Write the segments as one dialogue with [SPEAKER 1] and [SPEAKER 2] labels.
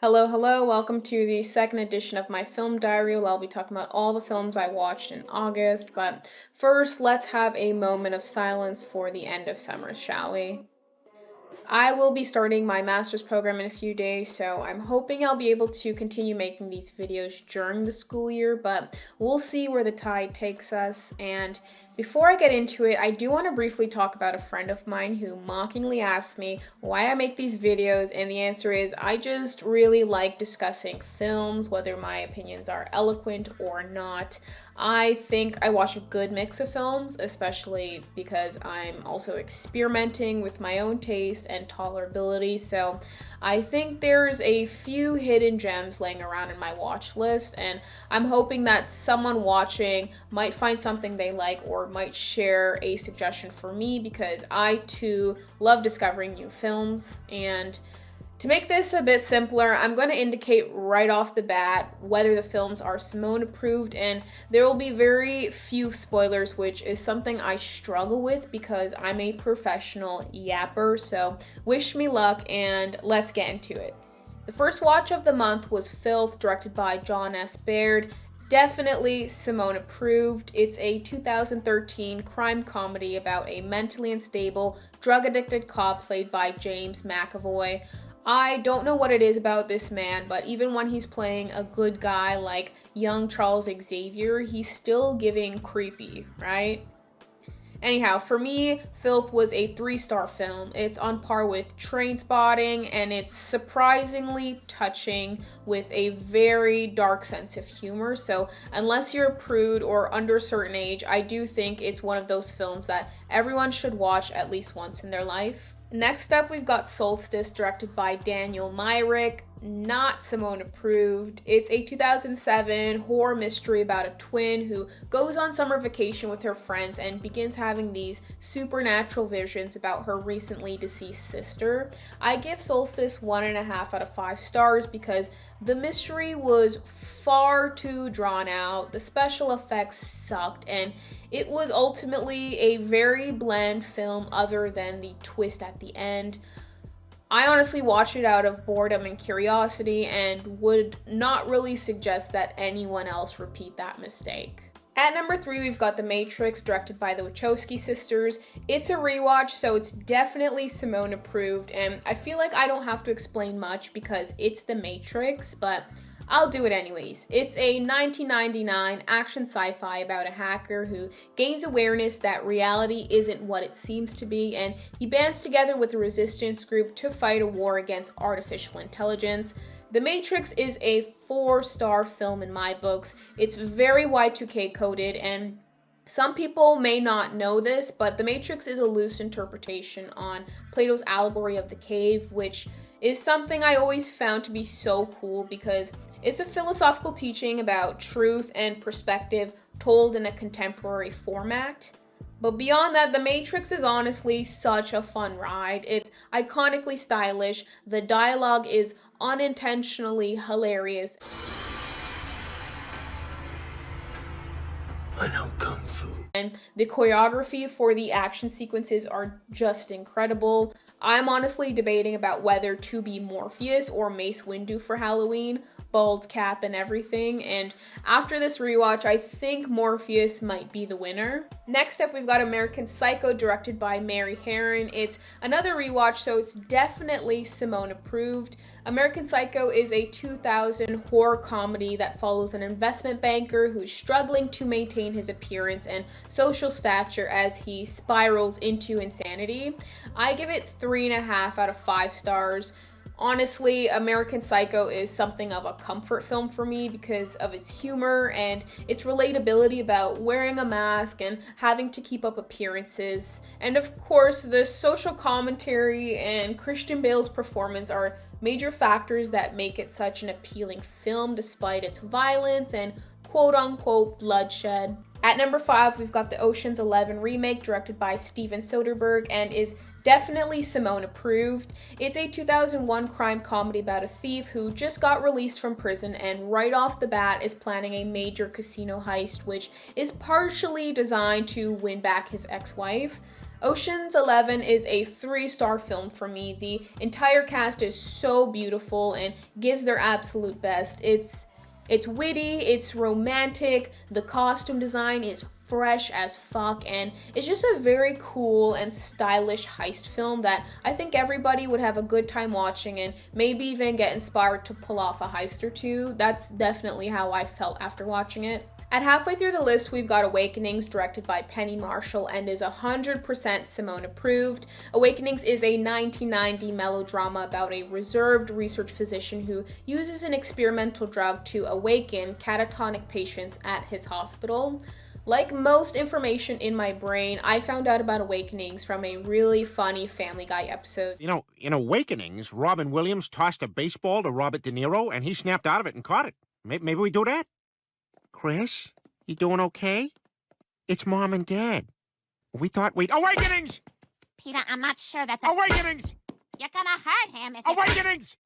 [SPEAKER 1] Hello, hello, welcome to the second edition of my film diary where I'll be talking about all the films I watched in August, but first let's have a moment of silence for the end of summer, shall we? I will be starting my master's program in a few days, so I'm hoping I'll be able to continue making these videos during the school year, but we'll see where the tide takes us. And before I get into it, I do want to briefly talk about a friend of mine who mockingly asked me why I make these videos, and the answer is I just really like discussing films, whether my opinions are eloquent or not. I think I watch a good mix of films, especially because I'm also experimenting with my own taste and tolerability, so I think there's a few hidden gems laying around in my watch list, and I'm hoping that someone watching might find something they like or might share a suggestion for me, because I too love discovering new films. And to make this a bit simpler, I'm going to indicate right off the bat whether the films are Simone approved, and there will be very few spoilers, which is something I struggle with because I'm a professional yapper, so wish me luck and let's get into it. The first watch of the month was Filth, directed by Jon S. Baird. Definitely Simone approved. It's a 2013 crime comedy about a mentally unstable, drug-addicted cop played by James McAvoy. I don't know what it is about this man, but even when he's playing a good guy like young Charles Xavier, he's still giving creepy, right? Anyhow, for me, Filth was a 3-star film. It's on par with Trainspotting, and it's surprisingly touching with a very dark sense of humor. So unless you're a prude or under a certain age, I do think it's one of those films that everyone should watch at least once in their life. Next up, we've got Solstice, directed by Daniel Myrick. Not Simone approved. It's a 2007 horror mystery about a twin who goes on summer vacation with her friends and begins having these supernatural visions about her recently deceased sister. I give Solstice 1.5 out of 5 stars because the mystery was far too drawn out, the special effects sucked, and it was ultimately a very bland film other than the twist at the end. I honestly watched it out of boredom and curiosity and would not really suggest that anyone else repeat that mistake. At number 3, we've got The Matrix, directed by the Wachowski sisters. It's a rewatch, so it's definitely Simone approved, and I feel like I don't have to explain much because it's The Matrix, but I'll do it anyways. It's a 1999 action sci-fi about a hacker who gains awareness that reality isn't what it seems to be, and he bands together with a resistance group to fight a war against artificial intelligence. The Matrix is a 4-star film in my books. It's very Y2K coded, and some people may not know this, but The Matrix is a loose interpretation on Plato's allegory of the cave, which is something I always found to be so cool because it's a philosophical teaching about truth and perspective told in a contemporary format. But beyond that, The Matrix is honestly such a fun ride. It's iconically stylish, the dialogue is unintentionally hilarious.
[SPEAKER 2] I know Kung Fu.
[SPEAKER 1] And the choreography for the action sequences are just incredible. I'm honestly debating about whether to be Morpheus or Mace Windu for Halloween, bald cap and everything, and after this rewatch, I think Morpheus might be the winner. Next up, we've got American Psycho, directed by Mary Harron. It's another rewatch, so it's definitely Simone approved. American Psycho is a 2000 horror comedy that follows an investment banker who's struggling to maintain his appearance and social stature as he spirals into insanity. I give it 3.5 out of 5 stars. Honestly, American Psycho is something of a comfort film for me because of its humor and its relatability about wearing a mask and having to keep up appearances. And of course, the social commentary and Christian Bale's performance are major factors that make it such an appealing film despite its violence and quote-unquote bloodshed. At number 5, we've got the Ocean's 11 remake, directed by Steven Soderbergh, and is definitely Simone approved. It's a 2001 crime comedy about a thief who just got released from prison and right off the bat is planning a major casino heist, which is partially designed to win back his ex-wife. Ocean's 11 is a 3-star film for me. The entire cast is so beautiful and gives their absolute best. It's witty, it's romantic, the costume design is fresh as fuck, and it's just a very cool and stylish heist film that I think everybody would have a good time watching and maybe even get inspired to pull off a heist or two. That's definitely how I felt after watching it. At halfway through the list, we've got Awakenings, directed by Penny Marshall, and is 100% Simone approved. Awakenings is a 1990 melodrama about a reserved research physician who uses an experimental drug to awaken catatonic patients at his hospital. Like most information in my brain, I found out about Awakenings from a really funny Family Guy episode.
[SPEAKER 2] You know, in Awakenings, Robin Williams tossed a baseball to Robert De Niro, and he snapped out of it and caught it. Maybe we do that? Chris, you doing okay? It's Mom and Dad. We thought we'd... Awakenings!
[SPEAKER 3] Peter, I'm not sure that's
[SPEAKER 2] Awakenings!
[SPEAKER 3] You're gonna hurt him if
[SPEAKER 2] Awakenings!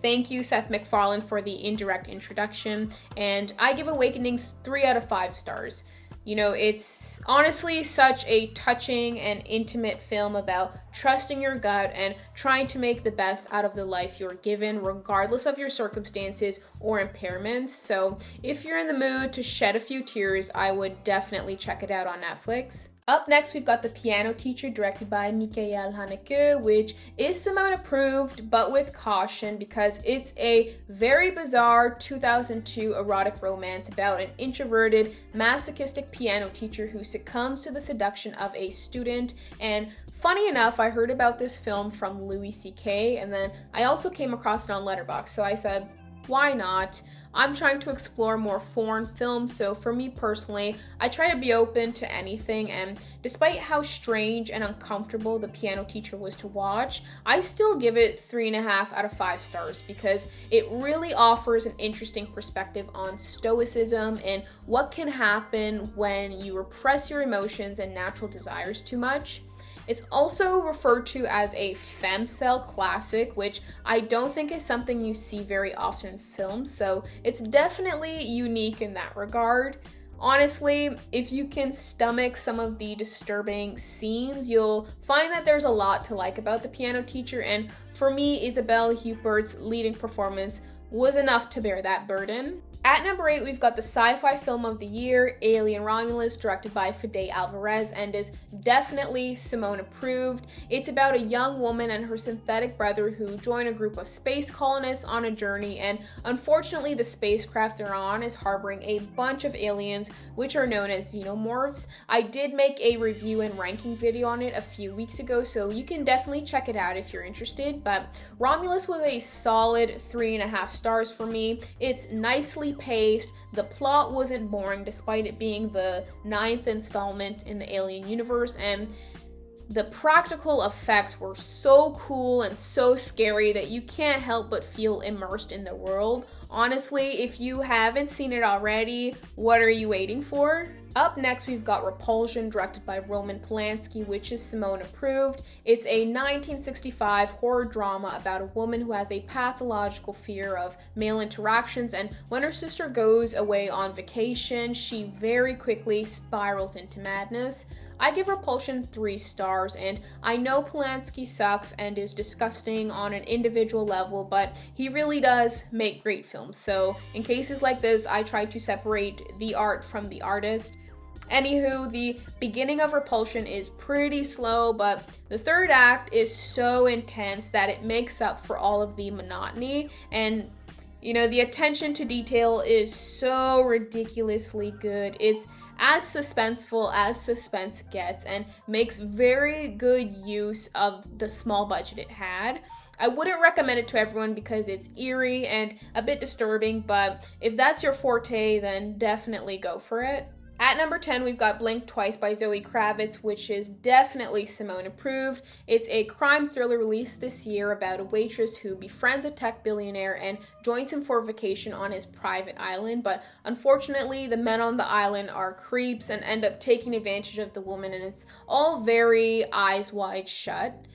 [SPEAKER 1] Thank you, Seth MacFarlane, for the indirect introduction, and I give Awakenings 3 out of 5 stars. You know, it's honestly such a touching and intimate film about trusting your gut and trying to make the best out of the life you're given, regardless of your circumstances or impairments. So if you're in the mood to shed a few tears, I would definitely check it out on Netflix. Up next, we've got The Piano Teacher, directed by Haneke, which is Simone approved, but with caution because it's a very bizarre 2002 erotic romance about an introverted, masochistic piano teacher who succumbs to the seduction of a student. And funny enough, I heard about this film from Louis C.K., and then I also came across it on Letterboxd, so I said, why not? I'm trying to explore more foreign films, so for me personally, I try to be open to anything, and despite how strange and uncomfortable The Piano Teacher was to watch, I still give it 3.5 out of 5 stars because it really offers an interesting perspective on stoicism and what can happen when you repress your emotions and natural desires too much. It's also referred to as a Femcel classic, which I don't think is something you see very often in films, so it's definitely unique in that regard. Honestly, if you can stomach some of the disturbing scenes, you'll find that there's a lot to like about The Piano Teacher, and for me, Isabelle Huppert's leading performance was enough to bear that burden. At number 8, we've got the sci-fi film of the year, Alien Romulus, directed by Fede Alverez, and is definitely Simone approved. It's about a young woman and her synthetic brother who join a group of space colonists on a journey, and unfortunately the spacecraft they're on is harboring a bunch of aliens, which are known as xenomorphs. I did make a review and ranking video on it a few weeks ago, so you can definitely check it out if you're interested, but Romulus was a solid 3.5 stars for me. It's nicely paced, the plot wasn't boring despite it being the 9th installment in the Alien universe, and the practical effects were so cool and so scary that you can't help but feel immersed in the world. Honestly, if you haven't seen it already, what are you waiting for? Up next, we've got Repulsion, directed by Roman Polanski, which is Simone approved. It's a 1965 horror drama about a woman who has a pathological fear of male interactions, and when her sister goes away on vacation, she very quickly spirals into madness. I give Repulsion 3 stars, and I know Polanski sucks and is disgusting on an individual level, but he really does make great films. So in cases like this, I try to separate the art from the artist. Anywho, the beginning of Repulsion is pretty slow, but the third act is so intense that it makes up for all of the monotony, and you know, the attention to detail is so ridiculously good. It's as suspenseful as suspense gets and makes very good use of the small budget it had. I wouldn't recommend it to everyone because it's eerie and a bit disturbing, but if that's your forte, then definitely go for it. At number 10, we've got Blink Twice by Zoe Kravitz, which is definitely Simone approved. It's a crime thriller released this year about a waitress who befriends a tech billionaire and joins him for a vacation on his private island, but unfortunately the men on the island are creeps and end up taking advantage of the woman, and it's all very eyes wide shut.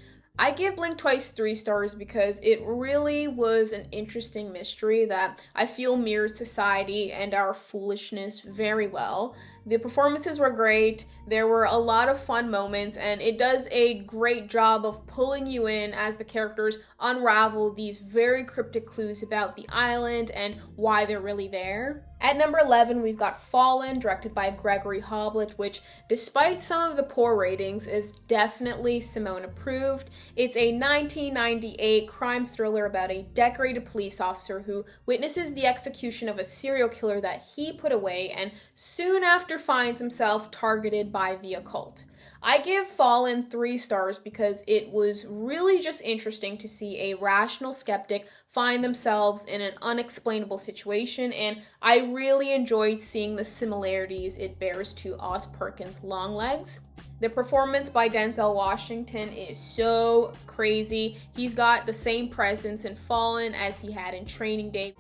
[SPEAKER 1] I give Blink Twice 3 stars because it really was an interesting mystery that I feel mirrored society and our foolishness very well. The performances were great, there were a lot of fun moments, and it does a great job of pulling you in as the characters unravel these very cryptic clues about the island and why they're really there. At number 11, we've got Fallen, directed by Gregory Hoblit, which, despite some of the poor ratings, is definitely Simone approved. It's a 1998 crime thriller about a decorated police officer who witnesses the execution of a serial killer that he put away and soon after finds himself targeted by the occult. I give Fallen 3 stars because it was really just interesting to see a rational skeptic find themselves in an unexplainable situation, and I really enjoyed seeing the similarities it bears to Oz Perkins' Longlegs. The performance by Denzel Washington is so crazy. He's got the same presence in Fallen as he had in Training Day.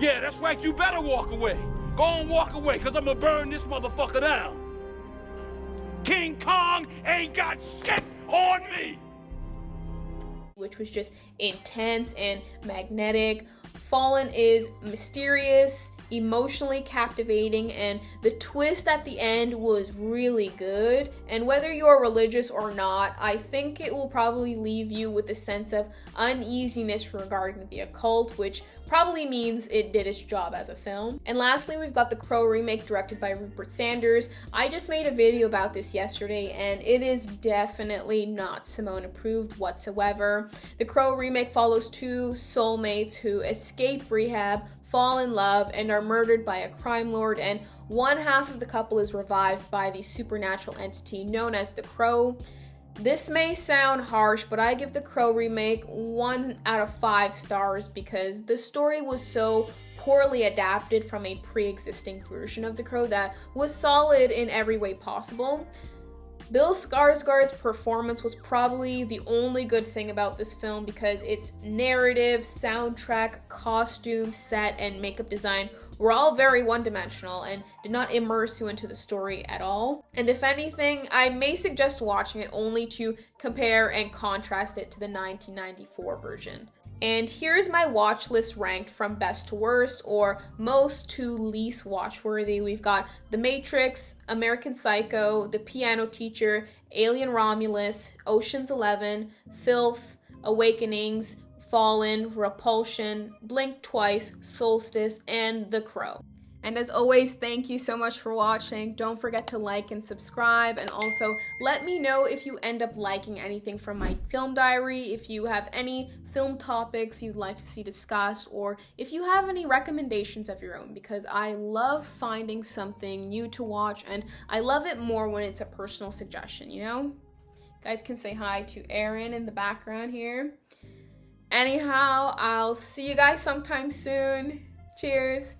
[SPEAKER 4] Yeah, that's right, you better walk away. Go on, walk away, because I'm going to burn this motherfucker down. King Kong ain't got shit on me!
[SPEAKER 1] Which was just intense and magnetic. Fallen is mysterious, emotionally captivating, and the twist at the end was really good. And whether you're religious or not, I think it will probably leave you with a sense of uneasiness regarding the occult, which probably means it did its job as a film. And lastly, we've got The Crow remake directed by Rupert Sanders. I just made a video about this yesterday, and it is definitely not Simone approved whatsoever. The Crow remake follows 2 soulmates who escape rehab, fall in love, and are murdered by a crime lord, and one half of the couple is revived by the supernatural entity known as the Crow. This may sound harsh, but I give The Crow remake 1 out of 5 stars because the story was so poorly adapted from a pre-existing version of The Crow that was solid in every way possible. Bill Skarsgård's performance was probably the only good thing about this film because its narrative, soundtrack, costume, set, and makeup design were all very one-dimensional and did not immerse you into the story at all. And if anything, I may suggest watching it only to compare and contrast it to the 1994 version. And here's my watch list ranked from best to worst, or most to least watchworthy. We've got The Matrix, American Psycho, The Piano Teacher, Alien Romulus, Ocean's 11, Filth, Awakenings, Fallen, Repulsion, Blink Twice, Solstice, and The Crow. And as always, thank you so much for watching. Don't forget to like and subscribe, and also let me know if you end up liking anything from my film diary, if you have any film topics you'd like to see discussed, or if you have any recommendations of your own, because I love finding something new to watch, and I love it more when it's a personal suggestion, you know? You guys can say hi to Aaron in the background here. Anyhow, I'll see you guys sometime soon. Cheers!